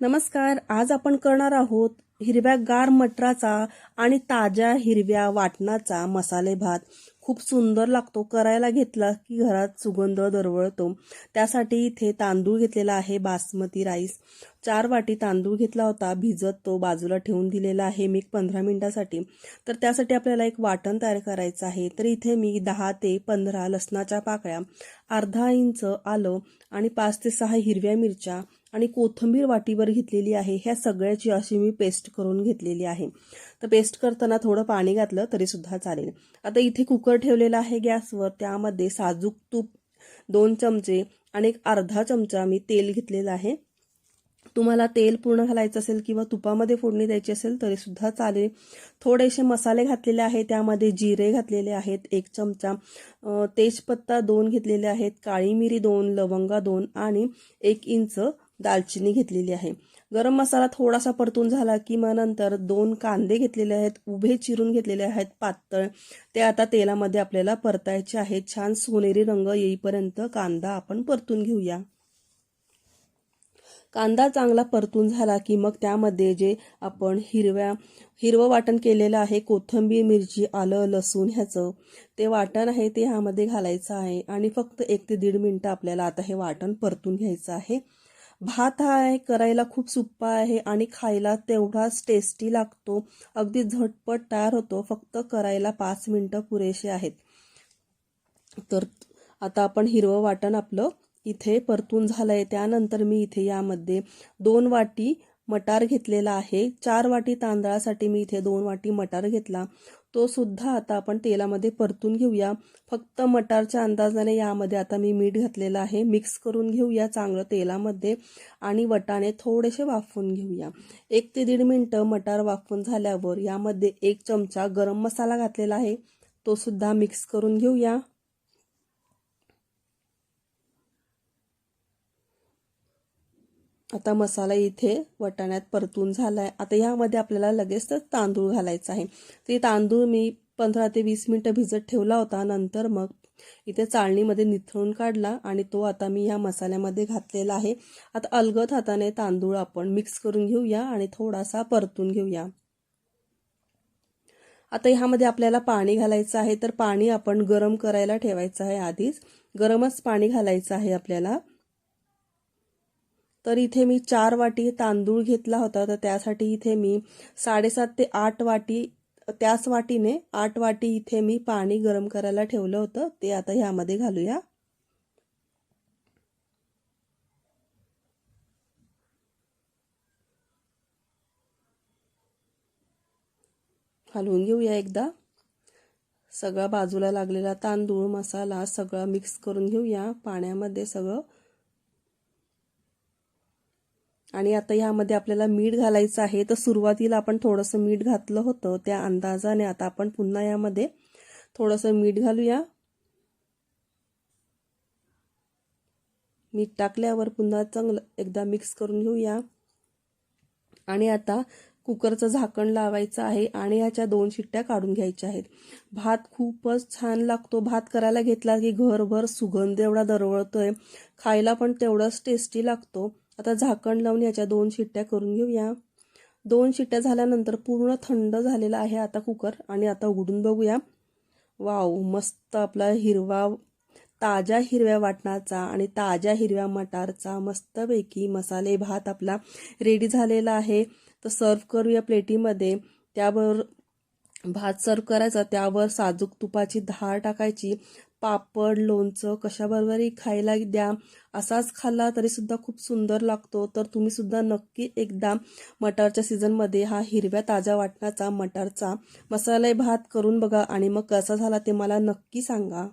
नमस्कार. आज आपण करणार आहोत हिरव्यागार मटराचा आणि ताज्या हिरव्या वाटणाचा मसाले भात. खूप सुंदर लागतो. करायला घेतला की घरात सुगंध दरवळतो. त्यासाठी इथे तांदूळ घेतलेला आहे बासमती राईस. 4 वाटी तांदूळ घेतला होता भिजत, तो बाजूला ठेवून दिलेला आहे मी 15 मिनिटासाठी. तर त्यासाठी आपल्याला एक वाटण तयार करायचं आहे. तर इथे मी 10 ते 15 लसणाच्या पाकळ्या, अर्धा इंच आलं आणि 5 ते 6 हिरव्या मिरच्या आणि कोथिंबीर वाटीवर घेतलेली आहे. ह्या सगळ्याची अशी मी पेस्ट करून घेतलेली आहे. तर पेस्ट करताना थोडं पाणी घातलं तरी सुद्धा चालेल. आता इथे कुकर ठेवलेला आहे गॅसवर. त्यामध्ये साजूक तूप 2 चमचे आणि एक अर्धा चमचा मी तेल घेतलेलं आहे. तुम्हाला तेल पूर्ण घालायचं असेल किंवा तुपामध्ये फोडणी द्यायची असेल तरी सुद्धा चालेल. थोडेसे मसाले घातलेले आहेत. त्यामध्ये जिरे घातलेले आहेत 1 चमचा, तेजपत्ता 2 घेतलेले आहेत, काळी मिरी 2, लवंगा 2 आणि 1 इंच दालचिनी घेतलेली आहे. गरम मसाला थोडासा परतून झाला की मग नंतर 2 कांदे घेतलेले आहेत, उभे चिरून घेतलेले आहेत पातळ. ते आता तेलामध्ये आपल्याला परतायचे आहेत. छान सोनेरी रंग येईपर्यंत कांदा आपण परतून घेऊया. कांदा चांगला परतून झाला की मग त्यामध्ये जे आपण हिरवं वाटण केलेलं आहे, कोथिंबीर, मिरची, आलं, लसूण ह्याचं ते वाटण आहे ते ह्यामध्ये घालायचं आहे आणि फक्त 1 ते 1.5 मिनिटं आपल्याला आता हे वाटण परतून घ्यायचं आहे. भात हा आहे करायला खूप सोपा आहे आणि खायला तेवढाच टेस्टी लागतो. अगदी झटपट तयार होतो. फक्त करायला 5 मिनिटं पुरेसे आहेत. तर आता आपण हिरवं वाटण आपलं इथे परतून झालंय. त्यानंतर मी इथे यामध्ये 2 वाटी मटार घेतलेला आहे. 4 वाटी तांदळासाठी मी इथे 2 वाटी मटार घेतला. तो सुद्धा आता आपण तेलामध्ये परतून घेऊया. फक्त मटारच्या अंदाजाने यामध्ये आता मी मीठ घातलेलं आहे. मिक्स करून घेऊया चांगलं तेलामध्ये आणि वटाणे थोडेसे वाफवून घेऊया. 1 ते 1.5 मिनिटं मटार वाफवून झाल्यावर यामध्ये 1 चमचा गरम मसाला घातलेला आहे. तो सुद्धा मिक्स करून घेऊया. आता मसाला इथे वटाण्यात परतून झालाय. आता यामध्ये आपल्याला लगेच तांदूळ घालायचा आहे. ते तांदूळ मी 15 ते 20 मिनिटं भिजत ठेवला होता. नंतर मग इथे चाळणीमध्ये निथळून काढला आणि तो आता मी ह्या मसाल्यामध्ये घातलेला आहे. आता अलगद हाताने तांदूळ आपण मिक्स करून घेऊया आणि थोडासा परतून घेऊया. आता ह्यामध्ये आपल्याला पाणी घालायचं आहे. तर पाणी आपण गरम करायला ठेवायचं आहे. आधीच गरमच पाणी घालायचं आहे आपल्याला. तर इथे मी 4 वाटी तांदूळ घेतला होता. तर त्यासाठी इथे मी 7.5 ते 8 वाटी, त्याच वाटीने 8 वाटी इथे मी पाणी गरम करायला ठेवलं होतं. ते आता ह्यामध्ये घालूया. हलवून घेऊया एकदा. सगळा बाजूला लागलेला तांदूळ, मसाला सगळा मिक्स करून घेऊया पाण्यामध्ये सगळं. आणि आता यामध्ये आपल्याला मीठ घालायचं आहे. तर सुरुवातीला आपण थोडंसं मीठ घातलं होतं त्या अंदाजाने आता आपण पुन्हा यामध्ये थोडंसं मीठ घालूया. मीठ टाकल्यावर पुन्हा चांगलं एकदा मिक्स करून घेऊया. आणि आता कुकरचं झाकण लावायचं आहे आणि ह्याच्या 2 शिट्ट्या काढून घ्यायच्या आहेत. भात खूपच छान लागतो. भात करायला घेतला की घरभर सुगंध एवढा दरवळतोय. खायला पण तेवढाच टेस्टी लागतो. आता झाकण लावून याच्या 2 शिट्ट्या करून घेऊया. 2 शिट्ट्या झाल्यानंतर पूर्ण थंड झालेला आहे आता कुकर आणि आता उघडून बघूया. वाव, मस्त आपला ताज्या हिरव्या वाटणाचा आणि ताज्या हिरव्या मटारचा मस्तपैकी मसाले भात आपला रेडी झालेला आहे. तर सर्व करूया प्लेटीमध्ये. त्यावर भात सर्व करायचा, त्यावर साजूक तुपाची धार टाकायची. पापड, लोणचं कशाबरोबरही खायला द्या. असाच खाल्ला तरी सुद्धा खूप सुंदर लागतो. तर तुम्ही सुद्धा नक्की एकदा मटारच्या सीझनमध्ये हा हिरव्या ताज्या वाटणाचा मटारचा मसाले भात करून बघा आणि मग कसा झाला ते मला नक्की सांगा.